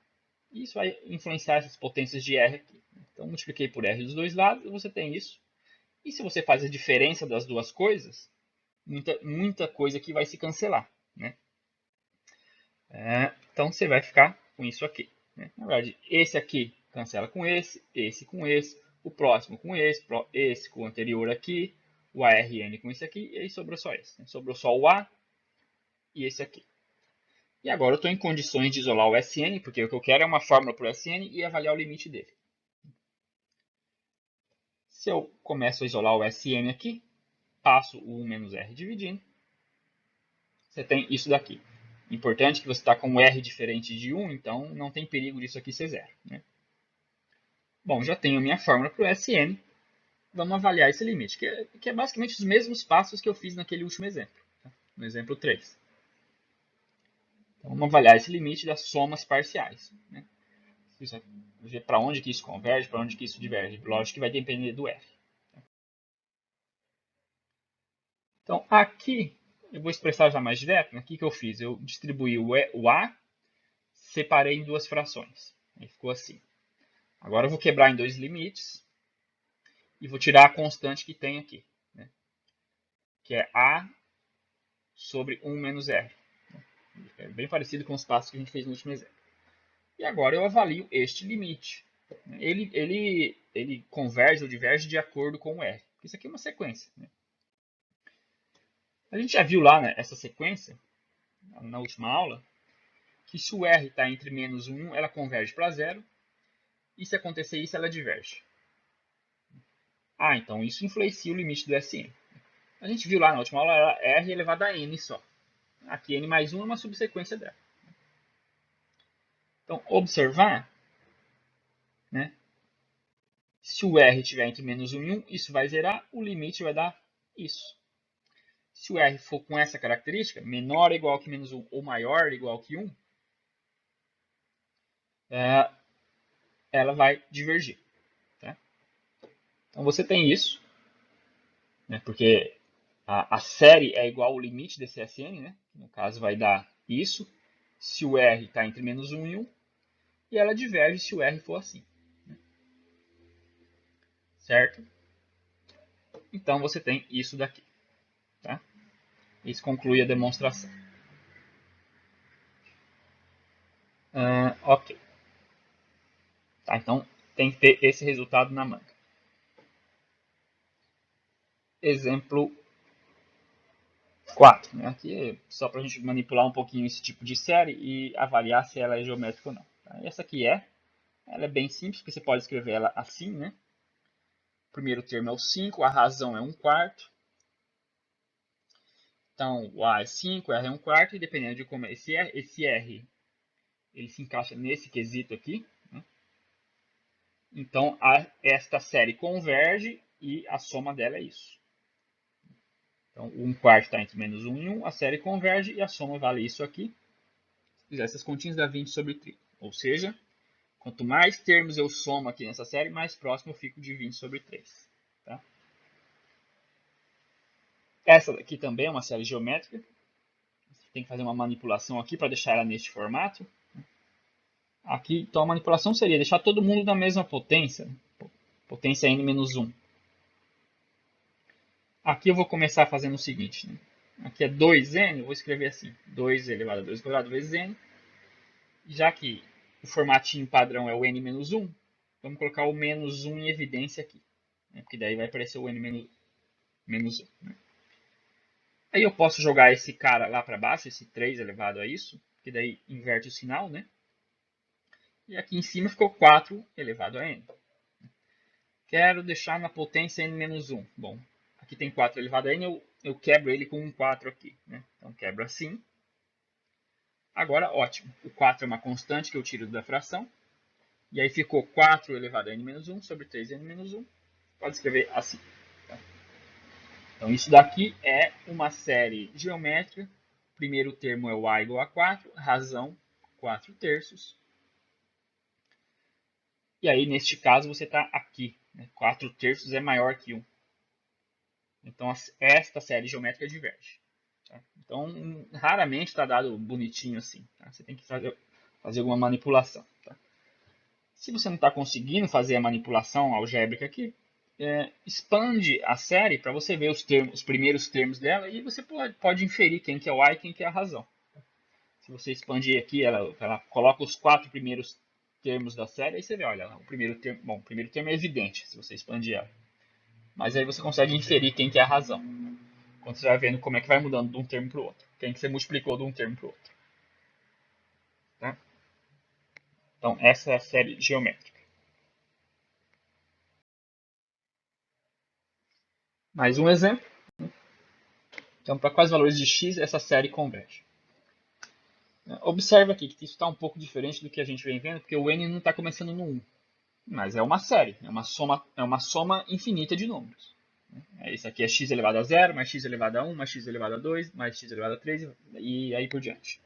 Isso vai influenciar essas potências de R aqui. Então multipliquei por R dos dois lados e você tem isso. E se você faz a diferença das duas coisas, muita coisa aqui vai se cancelar. Né? Então você vai ficar com isso aqui. Né? Na verdade, esse aqui cancela com esse com esse, o próximo com esse com o anterior aqui, o ARN com esse aqui, e aí sobrou só esse. Né? Sobrou só o A e esse aqui. E agora eu estou em condições de isolar o SN, porque o que eu quero é uma fórmula para o SN e avaliar o limite dele. Se eu começo a isolar o SN aqui, passo o 1 menos R dividindo, você tem isso daqui. Importante que você está com um R diferente de 1, então não tem perigo disso aqui ser zero. Né? Bom, já tenho a minha fórmula para o SN. Vamos avaliar esse limite, que é basicamente os mesmos passos que eu fiz naquele último exemplo, tá? No exemplo 3. Então, vamos avaliar esse limite das somas parciais. Né? Ver para onde que isso converge, para onde que isso diverge. Lógico que vai depender do R. Então, aqui, eu vou expressar já mais direto. Né? O que eu fiz? Eu distribuí o A, separei em duas frações. Aí ficou assim. Agora eu vou quebrar em dois limites e vou tirar a constante que tem aqui. Né? Que é A sobre 1 menos R. É bem parecido com os passos que a gente fez no último exemplo. E agora eu avalio este limite. Ele converge ou diverge de acordo com o R. Isso aqui é uma sequência. Né? A gente já viu lá, né, essa sequência, na última aula, que se o R está entre menos 1 e 1, ela converge para zero. E se acontecer isso, ela diverge. Então isso influencia o limite do SN. A gente viu lá na última aula, era R elevado a N só. Aqui N mais 1 é uma subsequência dela. Então, observar, né? Se o R estiver entre menos 1 e 1, isso vai zerar, o limite vai dar isso. Se o R for com essa característica, menor ou igual que menos 1 ou maior ou igual que 1, ela vai divergir. Tá? Então você tem isso, né? Porque a série é igual ao limite desse SN, né? No caso vai dar isso, se o R está entre menos 1 e 1, e ela diverge se o R for assim. Certo? Então você tem isso daqui. Tá? Isso conclui a demonstração. Ok. Tá, então tem que ter esse resultado na manga. Exemplo 4. Né? Aqui é só para a gente manipular um pouquinho esse tipo de série e avaliar se ela é geométrica ou não. Tá? Essa aqui ela é bem simples, porque você pode escrever ela assim. Né? O primeiro termo é o 5, a razão é 1/4. Então, o A é 5, o R é 1/4, e dependendo de como é esse R ele se encaixa nesse quesito aqui. Né? Então, esta série converge e a soma dela é isso. Então, o 1/4 está entre menos 1 e 1, a série converge e a soma vale isso aqui. Se fizer essas continhas, dá 20 sobre 30. Ou seja, quanto mais termos eu somo aqui nessa série, mais próximo eu fico de 20 sobre 3. Tá? Essa daqui também é uma série geométrica. Você tem que fazer uma manipulação aqui para deixar ela neste formato. Aqui, então, a manipulação seria deixar todo mundo na mesma potência. Potência n-1. Aqui eu vou começar fazendo o seguinte. Né? Aqui é 2n, eu vou escrever assim. 2 elevado a 2 quadrado vezes n. Já que o formatinho padrão é o n-1, vamos colocar o menos 1 em evidência aqui. Né? Porque daí vai aparecer o n-1. Né? Aí eu posso jogar esse cara lá para baixo, esse 3 elevado a isso. Que daí inverte o sinal, né? E aqui em cima ficou 4 elevado a n. Quero deixar na potência n-1. Bom, aqui tem 4 elevado a n, eu quebro ele com um 4 aqui. Né? Então, quebro assim. Agora, ótimo. O 4 é uma constante que eu tiro da fração. E aí ficou 4 elevado a n-1 sobre 3n-1. Pode escrever assim. Tá? Então, isso daqui é uma série geométrica. O primeiro termo é o a igual a 4, razão 4 terços. E aí, neste caso, você está aqui. Né? 4 terços é maior que 1. Então, esta série geométrica diverge. Tá? Então, raramente está dado bonitinho assim. Tá? Você tem que fazer alguma manipulação. Tá? Se você não está conseguindo fazer a manipulação algébrica aqui, expande a série para você ver os primeiros termos dela e você pode inferir quem que é o a e quem que é a razão. Se você expandir aqui, ela coloca os 4 primeiros termos da série, aí você vê, olha, o primeiro termo é evidente se você expandir ela. Mas aí você consegue inferir quem que é a razão. Quando você vai vendo como é que vai mudando de um termo para o outro. Quem que você multiplicou de um termo para o outro. Tá? Então, essa é a série geométrica. Mais um exemplo. Então, para quais valores de x essa série converge? Observe aqui que isso está um pouco diferente do que a gente vem vendo, porque o n não está começando no 1. Mas é uma série, é uma soma infinita de números. Isso aqui é x elevado a 0, mais x elevado a 1, mais x elevado a 2, mais x elevado a 3 e aí por diante.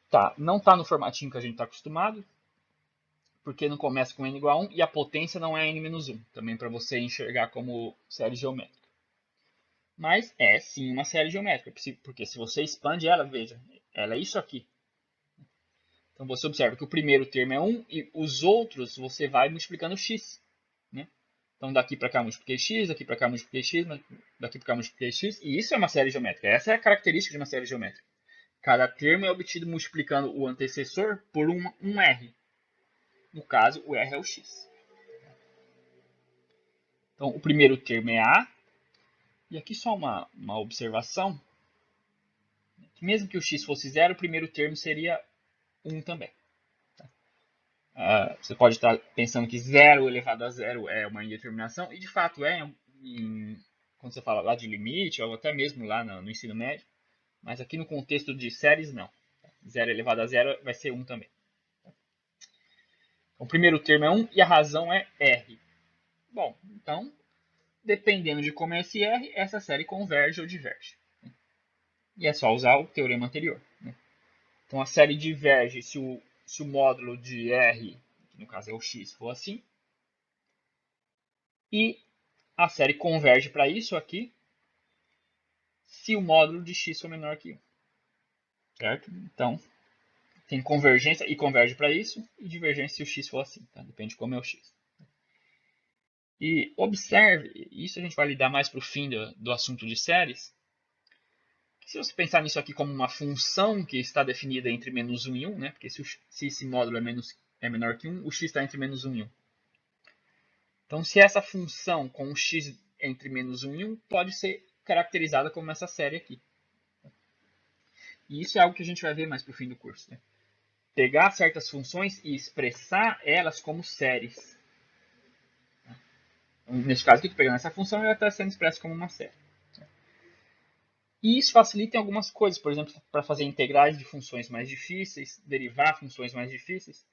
Tá, não está no formatinho que a gente está acostumado, porque não começa com n igual a 1 e a potência não é n-1, também para você enxergar como série geométrica. Mas é sim uma série geométrica, porque se você expande ela, veja, ela é isso aqui. Então você observa que o primeiro termo é 1 e os outros você vai multiplicando x. Né? Então daqui para cá multipliquei x, daqui para cá multipliquei x, daqui para cá multipliquei x, e isso é uma série geométrica. Essa é a característica de uma série geométrica. Cada termo é obtido multiplicando o antecessor por um r. No caso, o r é o x. Então o primeiro termo é a, e aqui só uma observação, que mesmo que o x fosse 0, o primeiro termo seria 1 também. Você pode estar pensando que 0 elevado a 0 é uma indeterminação, e de fato é, quando você fala lá de limite, ou até mesmo lá no ensino médio, mas aqui no contexto de séries, não. 0 elevado a 0 vai ser 1 também. Então, o primeiro termo é 1 e a razão é R. Bom, então, dependendo de como é esse R, essa série converge ou diverge. E é só usar o teorema anterior. Então, a série diverge se o módulo de R, que no caso é o x, for assim, e a série converge para isso aqui se o módulo de x for menor que 1. Certo? Então, tem convergência e converge para isso, e divergência se o x for assim. Tá? Depende de como é o x. E observe, isso a gente vai lidar mais para o fim do assunto de séries, que se você pensar nisso aqui como uma função que está definida entre menos 1 e 1, né? Porque se esse módulo é menor que 1, o x está entre menos 1 e 1. Então, se essa função com o x entre menos 1 e 1 pode ser caracterizada como essa série aqui. E isso é algo que a gente vai ver mais para o fim do curso. Né? Pegar certas funções e expressar elas como séries. Neste caso aqui, pegando essa função, ela está sendo expressa como uma série. E isso facilita em algumas coisas, por exemplo, para fazer integrais de funções mais difíceis, derivar funções mais difíceis.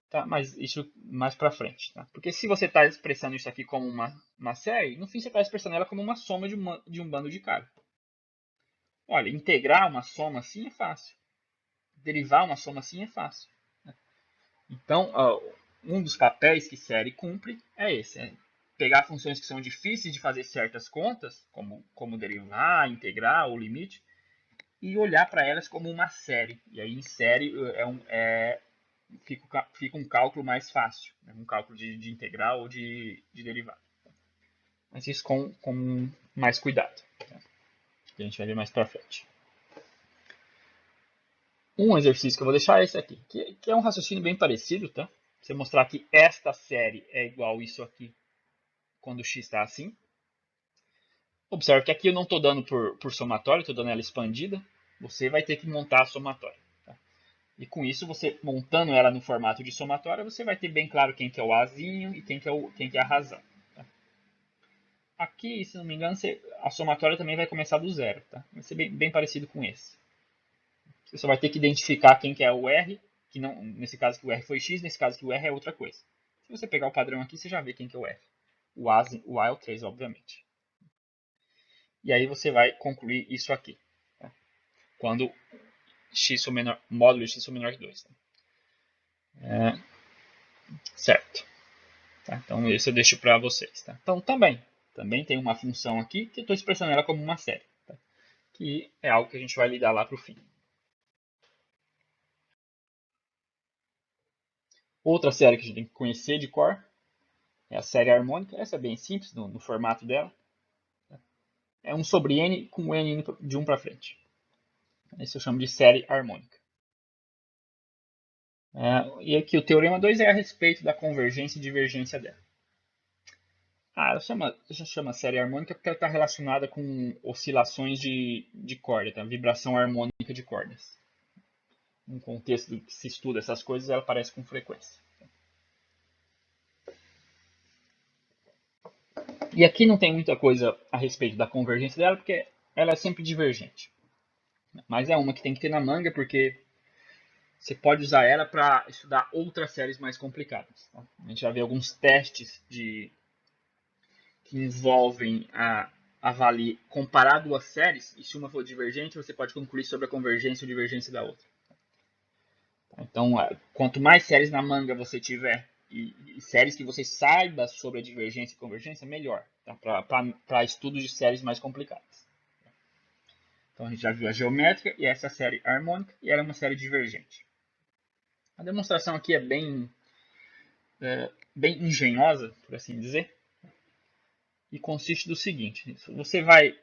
Tá? Mas isso mais para frente. Tá? Porque se você está expressando isso aqui como uma série, no fim você está expressando ela como uma soma de um bando de cara. Olha, integrar uma soma assim é fácil. Derivar uma soma assim é fácil. Então, um dos papéis que série cumpre é esse. É pegar funções que são difíceis de fazer certas contas, como derivar, integrar ou limite, e olhar para elas como uma série. E aí, em série, fica um cálculo mais fácil. Né? Um cálculo de integral ou de derivada. Mas isso com mais cuidado. Tá? Que a gente vai ver mais para frente. Um exercício que eu vou deixar é esse aqui, que é um raciocínio bem parecido, tá? Você mostrar que esta série é igual a isso aqui quando x está assim. Observe que aqui eu não estou dando por somatório, estou dando ela expandida. Você vai ter que montar a somatória. Tá? E com isso, você montando ela no formato de somatória, você vai ter bem claro quem que é o azinho e quem que é a razão. Tá? aqui, se não me engano, a somatória também vai começar do zero, tá? Vai ser bem parecido com esse. Você só vai ter que identificar quem que é o R, que não, nesse caso que o R foi X, nesse caso que o R é outra coisa. Se você pegar o padrão aqui, você já vê quem que é o R. O A é o 3, obviamente. E aí você vai concluir isso aqui, tá? Quando x for menor, módulo de x for menor que 2. Tá? Certo. Tá? Então, isso eu deixo para vocês. Tá? Então, também tem uma função aqui que eu estou expressando ela como uma série, tá? Que é algo que a gente vai lidar lá para o fim. Outra série que a gente tem que conhecer de cor é a série harmônica. Essa é bem simples no formato dela. É 1 sobre n com n de 1 para frente. Isso eu chamo de série harmônica. E aqui o teorema 2 é a respeito da convergência e divergência dela. Ela chama série harmônica porque ela está relacionada com oscilações de corda, tá? Vibração harmônica de cordas. No contexto que se estuda essas coisas, ela aparece com frequência. E aqui não tem muita coisa a respeito da convergência dela, porque ela é sempre divergente. Mas é uma que tem que ter na manga, porque você pode usar ela para estudar outras séries mais complicadas. Tá? A gente já vê alguns testes que envolvem comparar duas séries, e se uma for divergente, você pode concluir sobre a convergência ou divergência da outra. Então, quanto mais séries na manga você tiver, e séries que você saiba sobre a divergência e convergência, melhor, tá? Para estudos de séries mais complicadas. Então, a gente já viu a geométrica e essa série harmônica, e ela é uma série divergente. A demonstração aqui é bem engenhosa, por assim dizer, e consiste do seguinte: você vai,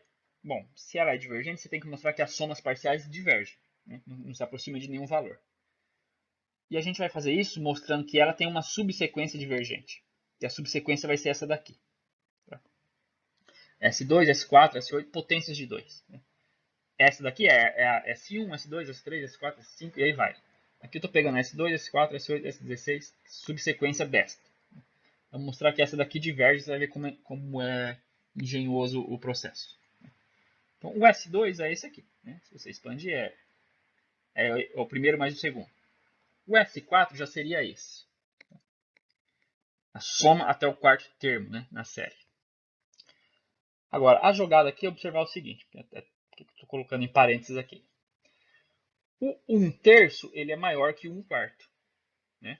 bom, se ela é divergente, você tem que mostrar que as somas parciais divergem, né? Não se aproxima de nenhum valor. E a gente vai fazer isso mostrando que ela tem uma subsequência divergente. E a subsequência vai ser essa daqui. Tá? S2, S4, S8, potências de 2. Essa daqui é a S1, S2, S3, S4, S5 e aí vai. Aqui eu estou pegando S2, S4, S8, S16, subsequência desta. Vou mostrar que essa daqui diverge, você vai ver como é engenhoso o processo. Então, o S2 é esse aqui. Né? Se você expandir, é o primeiro mais o segundo. O S4 já seria esse. A soma até o quarto termo, né, na série. Agora, a jogada aqui é observar o seguinte, estou colocando em parênteses aqui. O 1/3 ele é maior que o 1/4. Né?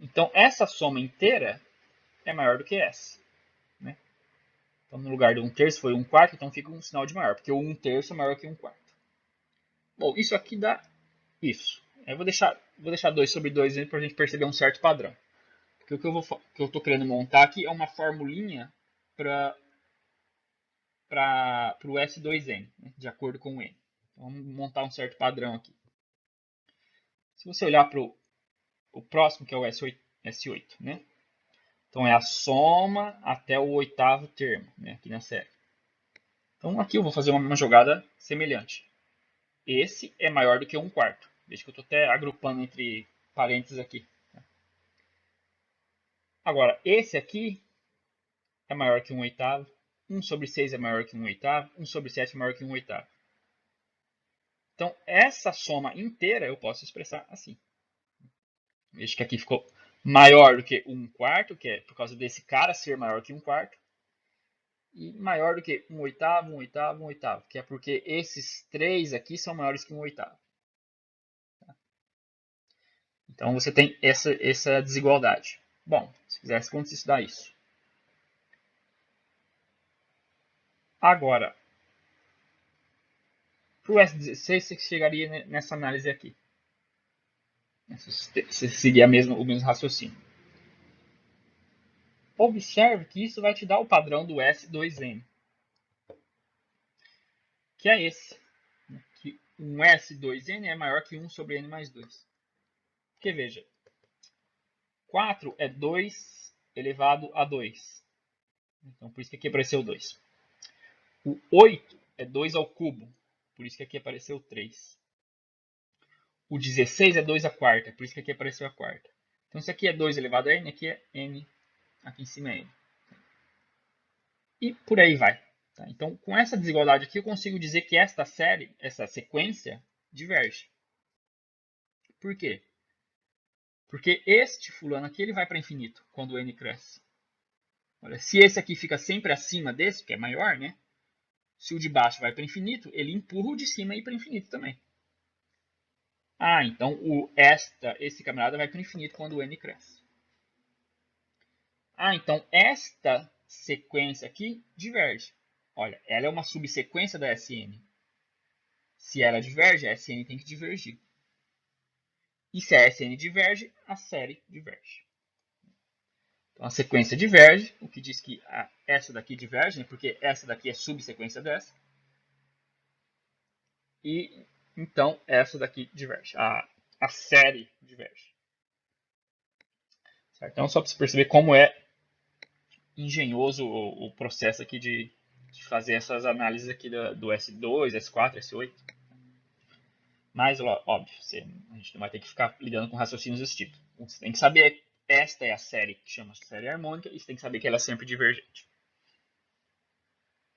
Então, essa soma inteira é maior do que essa. Né? Então, no lugar de 1/3 foi 1/4, então fica um sinal de maior, porque o 1/3 é maior que 1/4. Bom, isso aqui dá isso. Eu vou deixar 2 sobre 2 para a gente perceber um certo padrão. Porque o que eu estou querendo montar aqui é uma formulinha para o S2N, né, de acordo com o N. Então, vamos montar um certo padrão aqui. Se você olhar para o próximo, que é o S8, né? Então é a soma até o oitavo termo, né, aqui na série. Então aqui eu vou fazer uma jogada semelhante. Esse é maior do que 1/4. Veja que eu estou até agrupando entre parênteses aqui. Agora, esse aqui é maior que 1/8. 1 sobre 6 é maior que 1/8. 1 sobre 7 é maior que 1/8. Então, essa soma inteira eu posso expressar assim. Veja que aqui ficou maior do que 1/4, que é por causa desse cara ser maior que 1/4. E maior do que 1/8, 1/8, 1/8, que é porque esses três aqui são maiores que 1/8. Então, você tem essa desigualdade. Bom, se quisesse, como se estudar isso. Agora, para o S16, você chegaria nessa análise aqui. Se seguir o mesmo raciocínio. Observe que isso vai te dar o padrão do S2N, que é esse. Que um S2N é maior que 1 sobre N mais 2. Porque veja, 4 é 2 elevado a 2. Então, por isso que aqui apareceu 2. O 8 é 2 ao cubo. Por isso que aqui apareceu 3. O 16 é 2 à quarta. Por isso que aqui apareceu a quarta. Então, isso aqui é 2 elevado a n. Aqui é n. Aqui em cima é n. E por aí vai. Tá? Então, com essa desigualdade aqui, eu consigo dizer que esta série, essa sequência, diverge. Por quê? Porque este fulano aqui ele vai para infinito quando o n cresce. Olha, se esse aqui fica sempre acima desse, que é maior, né? Se o de baixo vai para infinito, ele empurra o de cima e para infinito também. Ah, então esse camarada vai para infinito quando o n cresce. Ah, então esta sequência aqui diverge. Olha, ela é uma subsequência da Sn. Se ela diverge, a Sn tem que divergir. E se a Sn diverge, a série diverge. Então a sequência diverge, o que diz que essa daqui diverge, né, porque essa daqui é subsequência dessa. E então essa daqui diverge. A série diverge. Certo? Então só para você perceber como é engenhoso o processo aqui de fazer essas análises aqui do S2, S4, S8. Mas, óbvio, a gente não vai ter que ficar lidando com raciocínios desse tipo. Você tem que saber, esta é a série que chama série harmônica, e você tem que saber que ela é sempre divergente.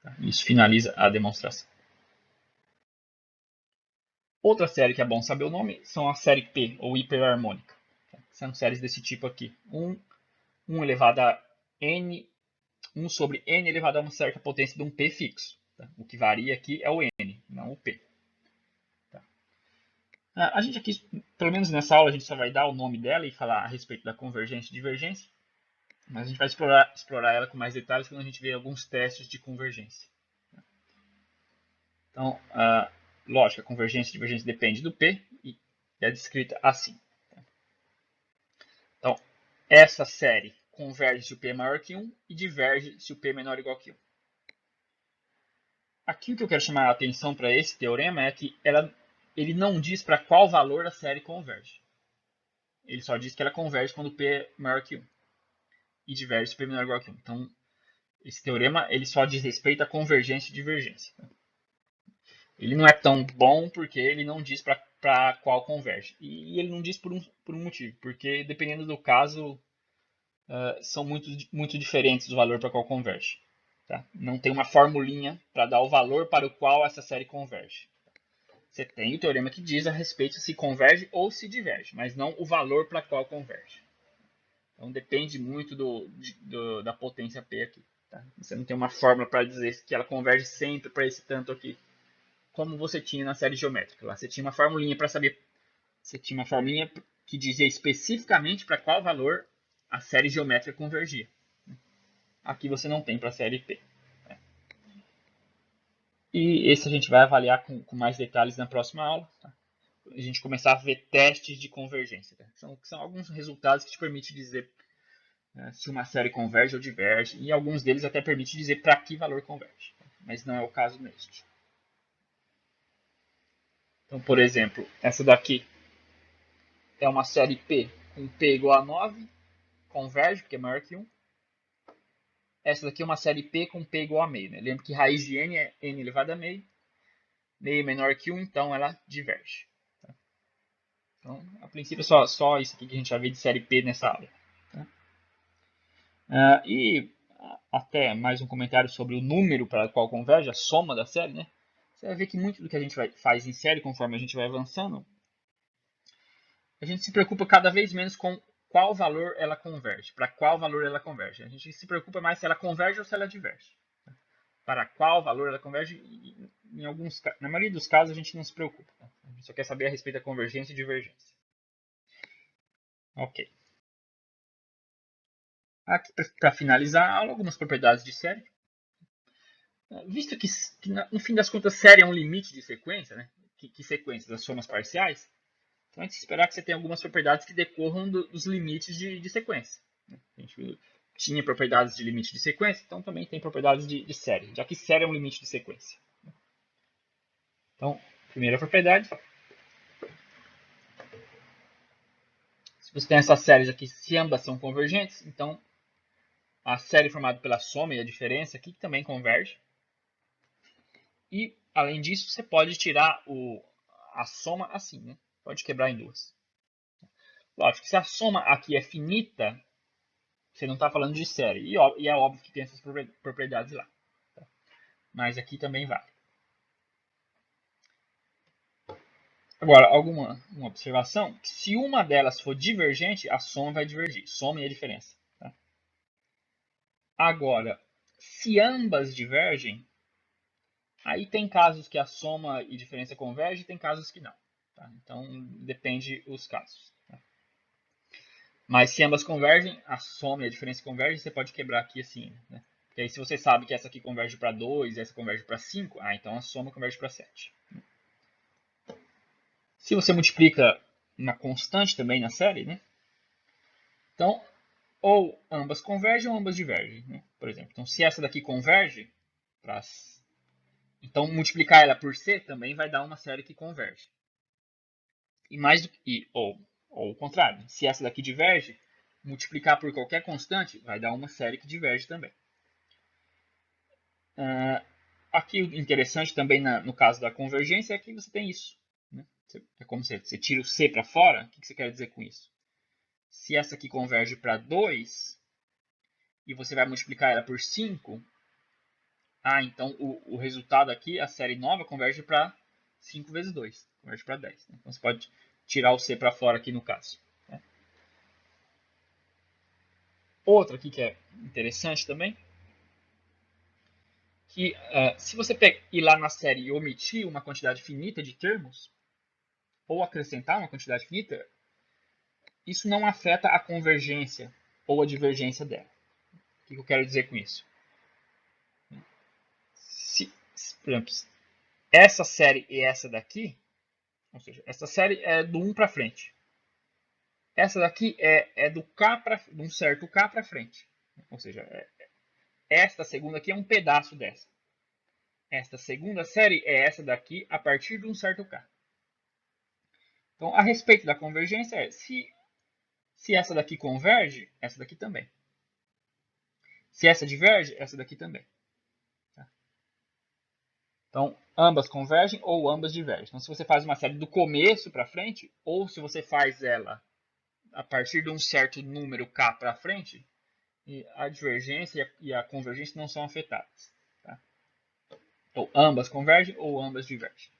Tá? Isso finaliza a demonstração. Outra série que é bom saber o nome são a série P, ou hiperharmônica. São séries desse tipo aqui. 1 elevado a n, 1 sobre n elevado a uma certa potência de um P fixo. Tá? O que varia aqui é o n, não o P. A gente aqui, pelo menos nessa aula, a gente só vai dar o nome dela e falar a respeito da convergência e divergência. Mas a gente vai explorar ela com mais detalhes quando a gente ver alguns testes de convergência. Então, lógico, a convergência e divergência depende do P e é descrita assim. Então, essa série converge se o P é maior que 1 e diverge se o P é menor ou igual que 1. Aqui o que eu quero chamar a atenção para esse teorema é que ele não diz para qual valor a série converge. Ele só diz que ela converge quando o P é maior que 1 e diverge se o P é menor ou igual que 1. Então, esse teorema ele só diz respeito à convergência e divergência. Ele não é tão bom porque ele não diz para qual converge. E ele não diz por um motivo, porque dependendo do caso, são muito diferentes do valor para qual converge. Tá? Não tem uma formulinha para dar o valor para o qual essa série converge. Você tem o teorema que diz a respeito se converge ou se diverge, mas não o valor para qual converge. Então depende muito da potência P aqui. Tá? Você não tem uma fórmula para dizer que ela converge sempre para esse tanto aqui, como você tinha na série geométrica. Lá você tinha uma formulinha para saber. Você tinha uma formulinha que dizia especificamente para qual valor a série geométrica convergia. Aqui você não tem para a série P. E esse a gente vai avaliar com mais detalhes na próxima aula. Tá? A gente começar a ver testes de convergência. Tá? São alguns resultados que te permitem dizer se uma série converge ou diverge. E alguns deles até permitem dizer para que valor converge. Tá? Mas não é o caso neste. Então, por exemplo, essa daqui é uma série P com P igual a 9, converge, porque é maior que 1. Essa daqui é uma série P com P igual a meio. Né? Lembra que raiz de n é n elevado a meio. Meio menor que 1, então ela diverge. Tá? Então, a princípio, é só isso aqui que a gente vai ver de série P nessa aula. Tá? E até mais um comentário sobre o número para o qual converge, a soma da série. Né? Você vai ver que muito do que a gente faz em série, conforme a gente vai avançando, a gente se preocupa cada vez menos com qual valor ela converge, para qual valor ela converge. A gente se preocupa mais se ela converge ou se ela diverge. Para qual valor ela converge, na maioria dos casos a gente não se preocupa. Tá? A gente só quer saber a respeito da convergência e divergência. Ok. Aqui, para finalizar a aula, algumas propriedades de série. Visto que no fim das contas, série é um limite de sequência, né? Que sequência? Das somas parciais. Então, a gente esperar que você tenha algumas propriedades que decorram dos limites de sequência. A gente tinha propriedades de limite de sequência, então também tem propriedades de série, já que série é um limite de sequência. Então, primeira propriedade. Se você tem essas séries aqui, se ambas são convergentes, então a série formada pela soma e a diferença aqui também converge. E, além disso, você pode tirar a soma assim, né? Pode quebrar em duas. Lógico que se a soma aqui é finita, Você não está falando de série. E é óbvio que tem essas propriedades lá. Tá? Mas aqui também vale. Agora, alguma uma observação? Se uma delas for divergente, a soma vai divergir. Soma e a diferença. Tá? Agora, se ambas divergem, aí tem casos que a soma e diferença convergem e tem casos que não. Tá? Então, depende dos casos. Tá? Mas se ambas convergem, a soma e a diferença convergem, você pode quebrar aqui assim. Né? Porque aí se você sabe que essa aqui converge para 2 e essa converge para 5, então a soma converge para 7. Se você multiplica uma constante também na série, né? Então, ou ambas convergem ou ambas divergem. Né? Por exemplo, então, se essa daqui converge, então multiplicar ela por c também vai dar uma série que converge. E mais do que, ou o contrário, se essa daqui diverge, multiplicar por qualquer constante vai dar uma série que diverge também. Aqui o interessante também no caso da convergência é que você tem isso. Né? É como você tira o c para fora, o que você quer dizer com isso? Se essa aqui converge para 2 e você vai multiplicar ela por 5, então o resultado aqui, a série nova, converge para 5 vezes 2, converge para 10. Né? Então você pode tirar o c para fora aqui no caso. Né? Outra aqui que é interessante também, que se você ir lá na série e omitir uma quantidade finita de termos, ou acrescentar uma quantidade finita, isso não afeta a convergência ou a divergência dela. O que eu quero dizer com isso? Por exemplo, essa série e essa daqui, ou seja, essa série é do 1 para frente. Essa daqui é do K de um certo K para frente. Ou seja, esta segunda aqui é um pedaço dessa. Esta segunda série é essa daqui a partir de um certo K. Então, a respeito da convergência, se essa daqui converge, essa daqui também. Se essa diverge, essa daqui também. Tá? Então, ambas convergem ou ambas divergem. Então, se você faz uma série do começo para frente, ou se você faz ela a partir de um certo número k para frente, a divergência e a convergência não são afetadas. Tá? Então, ambas convergem ou ambas divergem.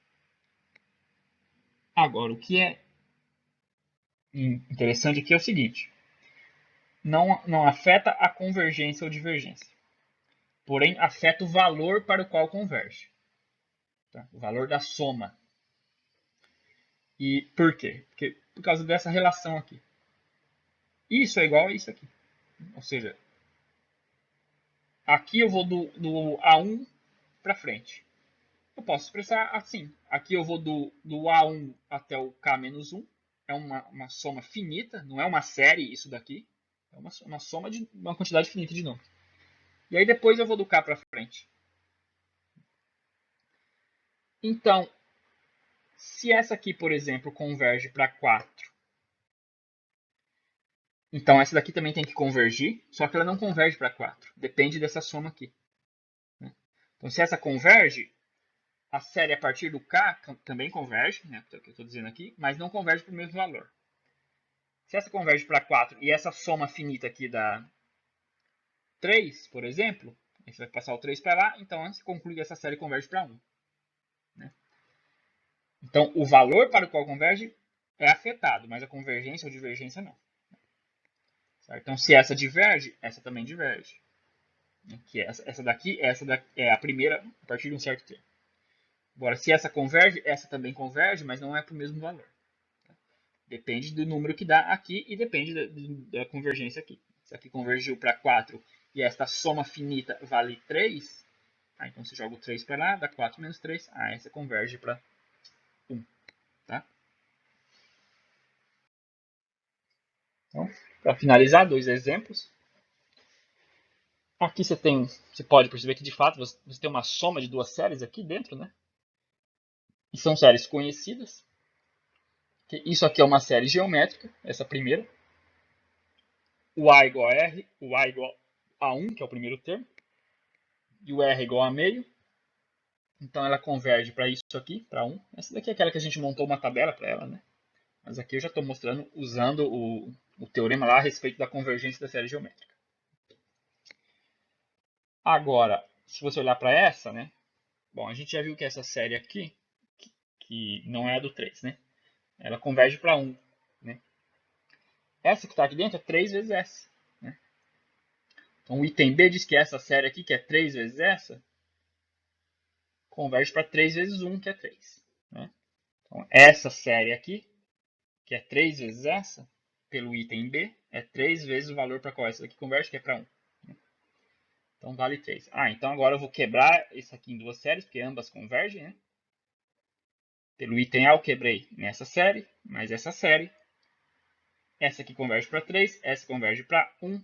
Agora, o que é interessante aqui é o seguinte. Não afeta a convergência ou divergência. Porém, afeta o valor para o qual converge. Tá? O valor da soma. E por quê? Por causa dessa relação aqui. Isso é igual a isso aqui. Ou seja, aqui eu vou do A1 para frente. Eu posso expressar assim. Aqui eu vou do A1 até o K-1. É uma soma finita, não é uma série isso daqui. É uma soma de uma quantidade finita de números. E aí depois eu vou do K para frente. Então, se essa aqui, por exemplo, converge para 4, então essa daqui também tem que convergir, só que ela não converge para 4. Depende dessa soma aqui. Né? Então, se essa converge, a série a partir do K também converge, né, que eu estou dizendo aqui, mas não converge para o mesmo valor. Se essa converge para 4 e essa soma finita aqui dá 3, por exemplo, aí você vai passar o 3 para lá, então você conclui que essa série converge para 1. Né? Então, o valor para o qual converge é afetado, mas a convergência ou divergência não. Certo? Então, se essa diverge, essa também diverge. Que essa daqui é a primeira a partir de um certo termo. Agora, se essa converge, essa também converge, mas não é para o mesmo valor. Depende do número que dá aqui e depende da convergência aqui. Se aqui convergiu para 4 e esta soma finita vale 3, então você joga o 3 para lá, dá 4 menos 3, essa converge para 1. Tá? Então, para finalizar, 2 exemplos. Aqui você pode perceber que de fato você tem uma soma de duas séries aqui dentro, né? E são séries conhecidas. Isso aqui é uma série geométrica, essa primeira. O A igual a R, o A igual a 1, que é o primeiro termo, e o R igual a meio. Então ela converge para isso aqui, para 1. Essa daqui é aquela que a gente montou uma tabela para ela, né? Mas aqui eu já estou mostrando usando o teorema lá a respeito da convergência da série geométrica. Agora, se você olhar para essa, né? Bom, a gente já viu que essa série aqui, que não é a do 3, né? Ela converge para 1, né? Essa que está aqui dentro é 3 vezes essa, né? Então o item B diz que essa série aqui, que é 3 vezes essa, converge para 3 vezes 1, que é 3, né? Então essa série aqui, que é 3 vezes essa, pelo item B, é 3 vezes o valor para qual essa daqui converge, que é para 1. Então vale 3. Então agora eu vou quebrar isso aqui em duas séries, porque ambas convergem, né? Pelo item A eu quebrei nessa série, mais essa série. Essa aqui converge para 3, essa converge para 1.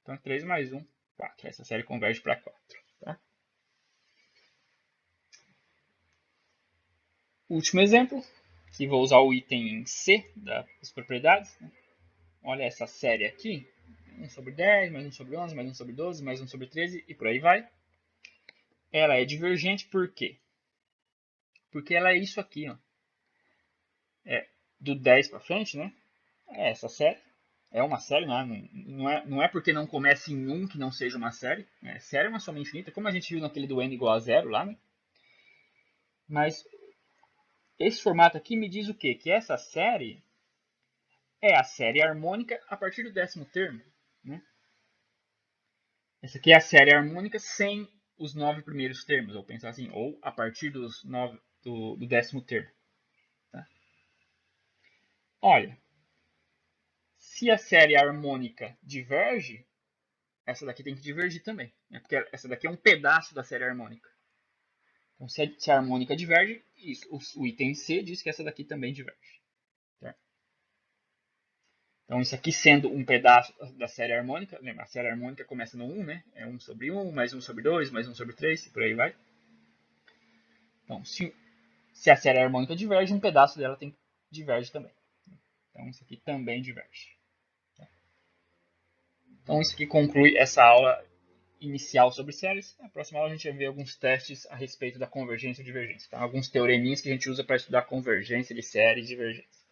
Então 3 mais 1, 4. Essa série converge para 4. Tá? Último exemplo, que vou usar o item C das propriedades. Né? Olha essa série aqui. 1 sobre 10, mais 1 sobre 11, mais 1 sobre 12, mais 1 sobre 13 e por aí vai. Ela é divergente por quê? Porque ela é isso aqui, ó. É do 10 para frente, né? É essa série. É uma série, não é porque não começa em 1 que não seja uma série. Né? Série é uma soma infinita, como a gente viu naquele do n igual a 0 lá, né? Mas esse formato aqui me diz o quê? Que essa série é a série harmônica a partir do 10º termo. Né? Essa aqui é a série harmônica sem os 9 primeiros termos, ou pensar assim, ou a partir do 10º termo. Tá? Olha, se a série harmônica diverge, essa daqui tem que divergir também, né? Porque essa daqui é um pedaço da série harmônica. Então, se a harmônica diverge, isso, o item C diz que essa daqui também diverge. Tá? Então, isso aqui sendo um pedaço da série harmônica, lembra, a série harmônica começa no 1, né? É 1 sobre 1, mais 1 sobre 2, mais 1 sobre 3, e por aí vai. Então, se a série harmônica diverge, um pedaço dela diverge também. Então, isso aqui também diverge. Então, isso aqui conclui essa aula inicial sobre séries. Na próxima aula a gente vai ver alguns testes a respeito da convergência e divergência. Tá? Alguns teoreminhas que a gente usa para estudar convergência de séries e divergência.